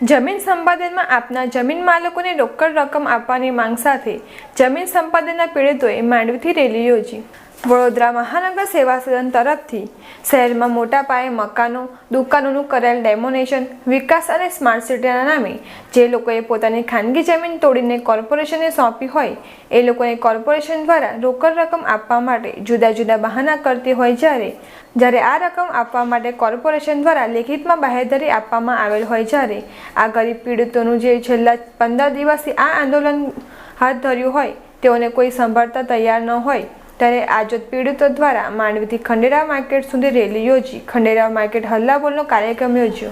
જમીન સંપાદનમાં આપના જમીન માલિકોને રોકડ રકમ આપવાની માંગ સાથે જમીન સંપાદનના પીડિતોએ માંડવીથી રેલી યોજી। વડોદરા મહાનગર સેવા સદન તરફથી શહેરમાં મોટા પાયે મકાનો દુકાનોનું કરેલ ડેમોનેશન વિકાસ અને સ્માર્ટ સિટીના નામે જે લોકોએ પોતાની ખાનગી જમીન તોડીને કોર્પોરેશનને સોંપી હોય એ લોકોને કોર્પોરેશન દ્વારા રોકડ રકમ આપવા માટે જુદા જુદા બહાના કરતી હોય, જ્યારે આ રકમ આપવા માટે કોર્પોરેશન દ્વારા લેખિતમાં બાહેધરી આપવામાં આવેલ હોય, જ્યારે આ ગરીબ પીડિતોનું જે છેલ્લા 15 દિવસથી આ આંદોલન હાથ ધર્યું હોય તેઓને કોઈ સંભાળતા તૈયાર ન હોય, ત્યારે આજોદ પીડિતો દ્વારા માંડવીથી ખંડેરાવ માર્કેટ સુધી રેલી યોજી ખંડેરાવ માર્કેટ હલ્લાબોલનો કાર્યક્રમ યોજ્યો।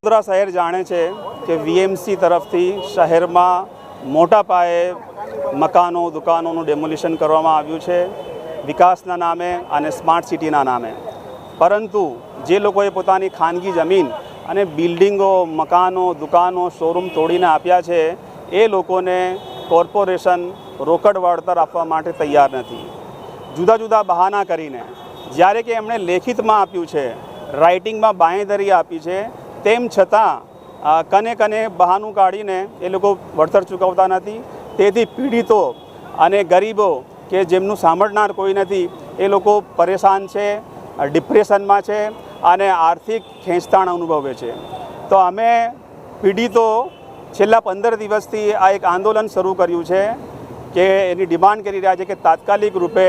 વડોદરા શહેર જાણે છે કે વીએમસી તરફથી શહેરમાં મોટા પાયે મકાનો દુકાનોનું ડેમોલિશન કરવામાં આવ્યું છે વિકાસના નામે અને સ્માર્ટ સિટીના નામે, પરંતુ જે લોકોએ પોતાની ખાનગી જમીન અને બિલ્ડિંગો મકાનો દુકાનો શોરૂમ તોડીને આપ્યા છે એ લોકોને કોર્પોરેશન રોકડ વળતર આપવા માટે તૈયાર નથી। જુદા જુદા બહાના કરીને જ્યારે કે એમણે લેખિતમાં આપ્યું છે, રાઇટિંગમાં બાંહેધરી આપી છે, તેમ છતાં કને બહાનું કાઢીને એ લોકો વળતર ચૂકવતા નથી। તેથી પીડિતો અને ગરીબો કે જેમનું સાંભળનાર કોઈ નથી એ લોકો પરેશાન છે, ડિપ્રેશનમાં છે અને આર્થિક ખેંચતાણ અનુભવે છે। તો અમે પીડિતો છેલ્લા 15 દિવસથી આ એક આંદોલન શરૂ કર્યું છે કે એની ડિમાન્ડ કરી રહ્યા છે કે તાત્કાલિક રૂપે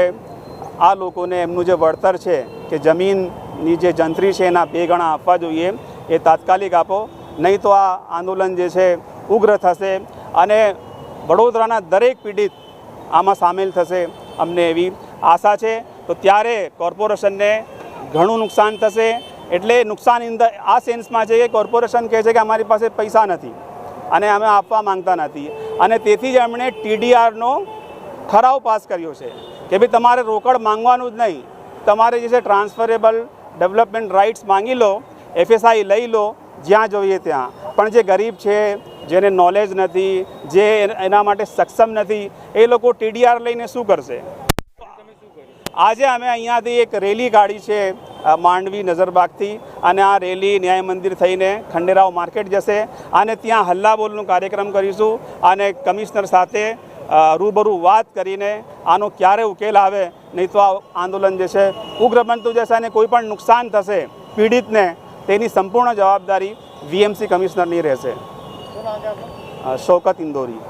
આ લોકોને એમનું જે વળતર છે કે જમીનની જે જંત્રી છે એના 2 ગણા આપવા જોઈએ, એ તાત્કાલિક આપો, નહીં તો આ આંદોલન જે છે ઉગ્ર થશે અને વડોદરાના દરેક પીડિત આમાં સામેલ થશે, અમને એવી આશા છે। તો ત્યારે કોર્પોરેશનને ઘણું નુકસાન થશે। એટલે નુકસાન આ સેન્સમાં છે કે કોર્પોરેશન કહે છે કે અમારી પાસે પૈસા નથી અને અમે આપવા માંગતા નથી, અને તેથી જ એમણે TDRનો ઠરાવ પાસ કર્યો છે કે ભાઈ તમારે રોકડ માંગવાનું જ નહીં, તમારે જે છે ટ્રાન્સફરેબલ ડેવલપમેન્ટ રાઇટ્સ માંગી લો, FSI લઈ લો જ્યાં જોઈએ ત્યાં, પણ જે ગરીબ છે જેને નોલેજ નથી, જે એના માટે સક્ષમ નથી, એ લોકો TDR લઈને શું કરશે? આજે અમે અહીંયાથી એક રેલી કાઢી છે માંડવી નજરબાગથી, અને આ રેલી ન્યાય મંદિર થઈને ખંડેરાવ માર્કેટ જશે અને ત્યાં હલ્લાબોલનો કાર્યક્રમ કરીશું અને કમિશનર સાથે રૂબરૂ વાત કરીને આનો ક્યારે ઉકેલ આવે, નહીં તો આ આંદોલન જે છે ઉગ્ર બનતું જશે અને કોઈ પણ નુકસાન થશે પીડિતને તેની સંપૂર્ણ જવાબદારી વીએમસી કમિશનરની રહેશે। શૌકત ઇન્દોરી।